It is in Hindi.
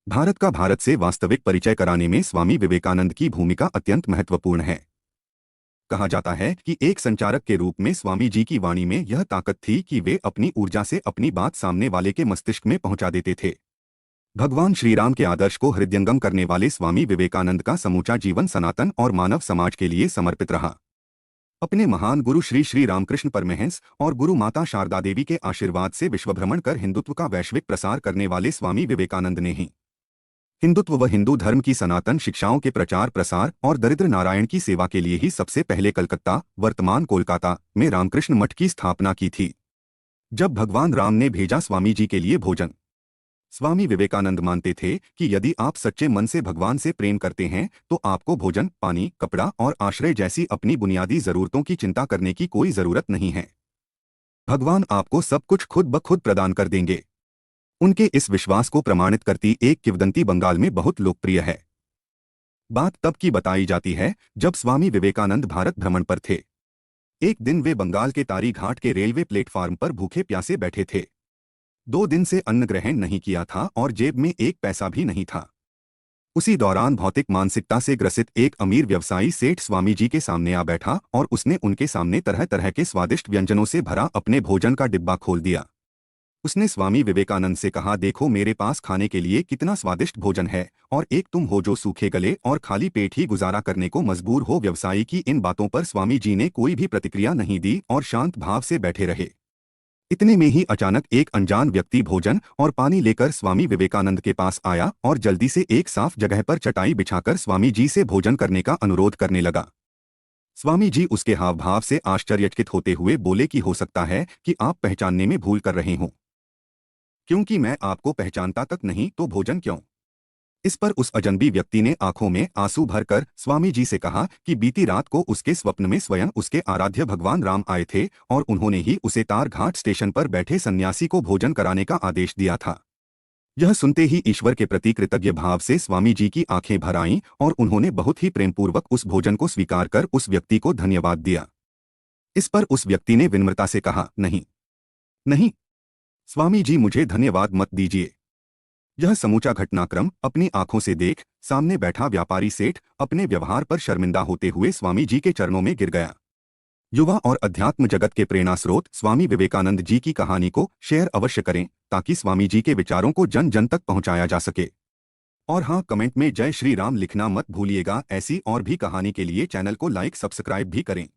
भारत से वास्तविक परिचय कराने में स्वामी विवेकानंद की भूमिका अत्यंत महत्वपूर्ण है। कहा जाता है कि एक संचारक के रूप में स्वामी जी की वाणी में यह ताकत थी कि वे अपनी ऊर्जा से अपनी बात सामने वाले के मस्तिष्क में पहुंचा देते थे। भगवान श्री राम के आदर्श को हृदयंगम करने वाले स्वामी विवेकानंद का समूचा जीवन सनातन और मानव समाज के लिए समर्पित रहा। अपने महान गुरु श्री श्री रामकृष्ण परमहंस और गुरु माता शारदा देवी के आशीर्वाद से विश्वभ्रमण कर हिंदुत्व का वैश्विक प्रसार करने वाले स्वामी विवेकानंद ने ही हिंदुत्व व हिंदू धर्म की सनातन शिक्षाओं के प्रचार प्रसार और दरिद्र नारायण की सेवा के लिए ही सबसे पहले कलकत्ता, वर्तमान कोलकाता में रामकृष्ण मठ की स्थापना की थी। जब भगवान राम ने भेजा स्वामी जी के लिए भोजन, स्वामी विवेकानंद मानते थे कि यदि आप सच्चे मन से भगवान से प्रेम करते हैं तो आपको भोजन, पानी, कपड़ा और आश्रय जैसी अपनी बुनियादी जरूरतों की चिंता करने की कोई जरूरत नहीं है। भगवान आपको सब कुछ खुद ब खुद प्रदान कर देंगे। उनके इस विश्वास को प्रमाणित करती एक किंवदंती बंगाल में बहुत लोकप्रिय है। बात तब की बताई जाती है जब स्वामी विवेकानंद भारत भ्रमण पर थे। एक दिन वे बंगाल के तारी घाट के रेलवे प्लेटफार्म पर भूखे प्यासे बैठे थे। 2 दिन से अन्न ग्रहण नहीं किया था और जेब में एक पैसा भी नहीं था। उसी दौरान भौतिक मानसिकता से ग्रसित एक अमीर व्यवसायी सेठ स्वामी जी के सामने आ बैठा और उसने उनके सामने तरह तरह के स्वादिष्ट व्यंजनों से भरा अपने भोजन का डिब्बा खोल दिया। उसने स्वामी विवेकानंद से कहा, देखो मेरे पास खाने के लिए कितना स्वादिष्ट भोजन है और एक तुम हो जो सूखे गले और खाली पेट ही गुजारा करने को मजबूर हो। व्यवसायी की इन बातों पर स्वामी जी ने कोई भी प्रतिक्रिया नहीं दी और शांत भाव से बैठे रहे। इतने में ही अचानक एक अनजान व्यक्ति भोजन और पानी लेकर स्वामी विवेकानंद के पास आया और जल्दी से एक साफ जगह पर चटाई बिछाकर स्वामी जी से भोजन करने का अनुरोध करने लगा। स्वामी जी उसके हाव भाव से आश्चर्यचकित होते हुए बोले कि हो सकता है कि आप पहचानने में भूल कर रहे हों, क्योंकि मैं आपको पहचानता तक नहीं तो भोजन क्यों। इस पर उस अजनबी व्यक्ति ने आंखों में आंसू भरकर स्वामी जी से कहा कि बीती रात को उसके स्वप्न में स्वयं उसके आराध्य भगवान राम आए थे और उन्होंने ही उसे तार घाट स्टेशन पर बैठे सन्यासी को भोजन कराने का आदेश दिया था। यह सुनते ही ईश्वर के प्रति कृतज्ञ भाव से स्वामी जी की आंखें भर आईं और उन्होंने बहुत ही प्रेमपूर्वक उस भोजन को स्वीकार कर उस व्यक्ति को धन्यवाद दिया। इस पर उस व्यक्ति ने विनम्रता से कहा, नहीं नहीं स्वामी जी, मुझे धन्यवाद मत दीजिए। यह समूचा घटनाक्रम अपनी आंखों से देख सामने बैठा व्यापारी सेठ अपने व्यवहार पर शर्मिंदा होते हुए स्वामी जी के चरणों में गिर गया। युवा और अध्यात्म जगत के प्रेरणा स्रोत स्वामी विवेकानंद जी की कहानी को शेयर अवश्य करें ताकि स्वामी जी के विचारों को जन जन तक पहुंचाया जा सके। और हाँ, कमेंट में जय श्री राम लिखना मत भूलिएगा। ऐसी और भी कहानी के लिए चैनल को लाइक सब्सक्राइब भी करें।